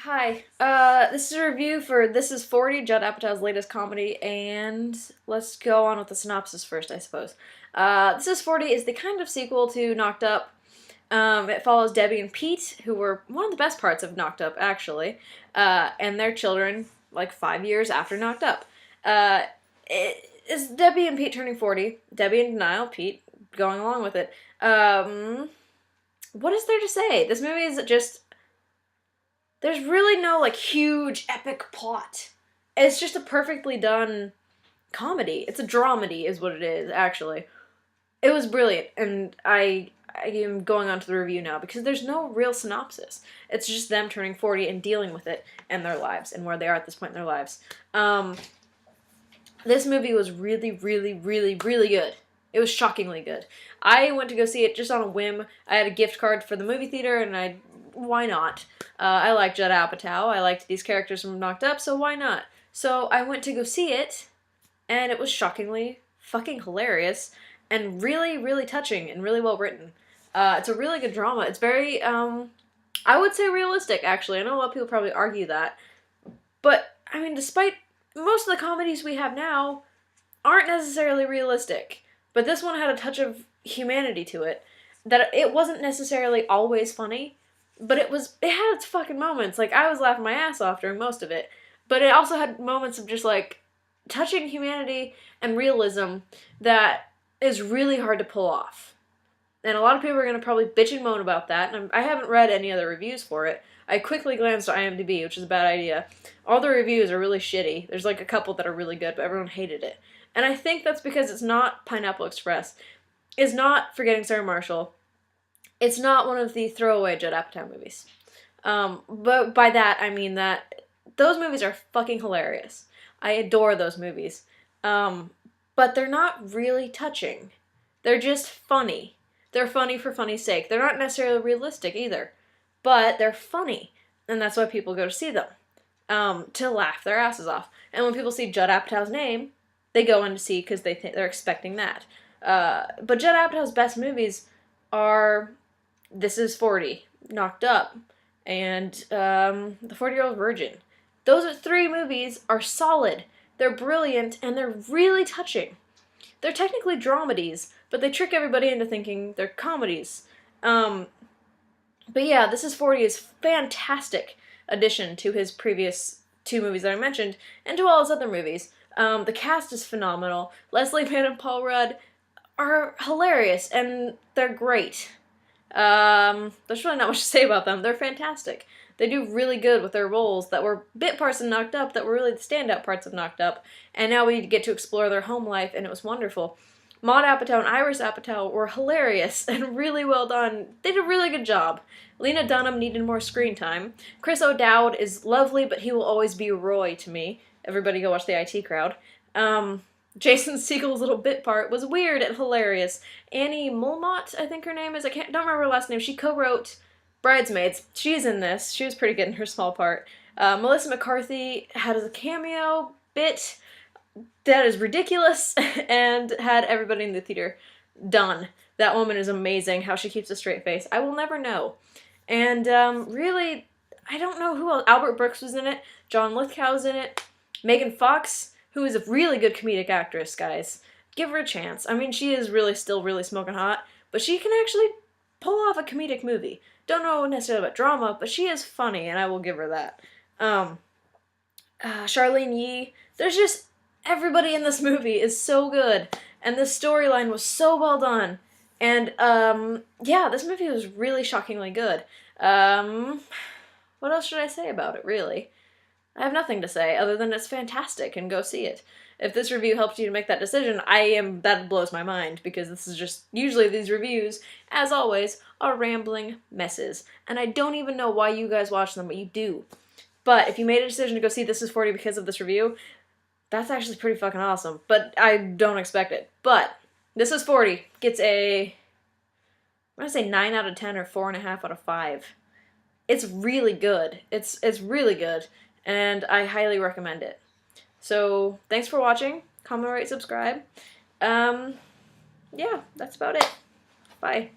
Hi. This is a review for This Is 40, Judd Apatow's latest comedy, and let's go on with the synopsis first, I suppose. This Is 40 is the kind of sequel to Knocked Up. It follows Debbie and Pete, who were one of the best parts of Knocked Up, actually, and their children, like 5 years after Knocked Up. It is Debbie and Pete turning 40. Debbie in denial, Pete going along with it. What is there to say? This movie is just... There's really no, huge, epic plot. It's just a perfectly done comedy. It's a dramedy is what it is, actually. It was brilliant, and I am going on to the review now, because there's no real synopsis. It's just them turning 40 and dealing with it, and their lives, and where they are at this point in their lives. This movie was really, really, really, really good. It was shockingly good. I went to go see it just on a whim. I had a gift card for the movie theater, and why not? I like Judd Apatow. I liked these characters from Knocked Up, so why not? So I went to go see it, and it was shockingly fucking hilarious, and really, really touching, and really well written. It's a really good drama. It's very, I would say realistic, actually. I know a lot of people probably argue that. But, I mean, despite most of the comedies we have now aren't necessarily realistic. But this one had a touch of humanity to it. That it wasn't necessarily always funny, but it had its fucking moments. Like, I was laughing my ass off during most of it. But it also had moments of just, touching humanity and realism that is really hard to pull off. And a lot of people are going to probably bitch and moan about that, and I haven't read any other reviews for it. I quickly glanced at IMDb, which is a bad idea. All the reviews are really shitty. There's, a couple that are really good, but everyone hated it. And I think that's because it's not Pineapple Express. It's not Forgetting Sarah Marshall. It's not one of the throwaway Judd Apatow movies. But by that, I mean that those movies are fucking hilarious. I adore those movies. But they're not really touching. They're just funny. They're funny for funny's sake. They're not necessarily realistic either. But they're funny. And that's why people go to see them. To laugh their asses off. And when people see Judd Apatow's name, they go in to see because they're expecting that. But Judd Apatow's best movies are This Is 40, Knocked Up, and The 40-Year-Old Virgin. Those three movies are solid. They're brilliant, and they're really touching. They're technically dramedies, but they trick everybody into thinking they're comedies. But yeah, This Is 40 is fantastic addition to his previous two movies that I mentioned, and to all his other movies. The cast is phenomenal. Leslie Mann and Paul Rudd are hilarious, and they're great. There's really not much to say about them. They're fantastic. They do really good with their roles that were bit parts of Knocked Up that were really the standout parts of Knocked Up, and now we get to explore their home life, and it was wonderful. Maud Apatow and Iris Apatow were hilarious and really well done. They did a really good job. Lena Dunham needed more screen time. Chris O'Dowd is lovely, but he will always be Roy to me. Everybody go watch the IT Crowd. Jason Segel's little bit part was weird and hilarious. Annie Mulmont, I think her name is. Don't remember her last name. She co-wrote Bridesmaids. She's in this. She was pretty good in her small part. Melissa McCarthy had a cameo bit that is ridiculous and had everybody in the theater done. That woman is amazing. How she keeps a straight face, I will never know. And really, I don't know who else. Albert Brooks was in it. John Lithgow's in it. Megan Fox, who is a really good comedic actress, guys. Give her a chance. I mean, she is still really smoking hot, but she can actually pull off a comedic movie. Don't know necessarily about drama, but she is funny, and I will give her that. Charlene Yee. There's just... Everybody in this movie is so good, and the storyline was so well done. And, yeah, this movie was really shockingly good. What else should I say about it, really? I have nothing to say other than it's fantastic and go see it. If this review helped you to make that decision, that blows my mind, because this is just, usually these reviews, as always, are rambling messes. And I don't even know why you guys watch them, but you do. But if you made a decision to go see This Is 40 because of this review, that's actually pretty fucking awesome. But I don't expect it. But This Is 40 gets I'm gonna say 9 out of 10 or 4.5 out of 5. It's really good. It's really good. And I highly recommend it. So, thanks for watching. Comment, rate, subscribe. Yeah, that's about it. Bye.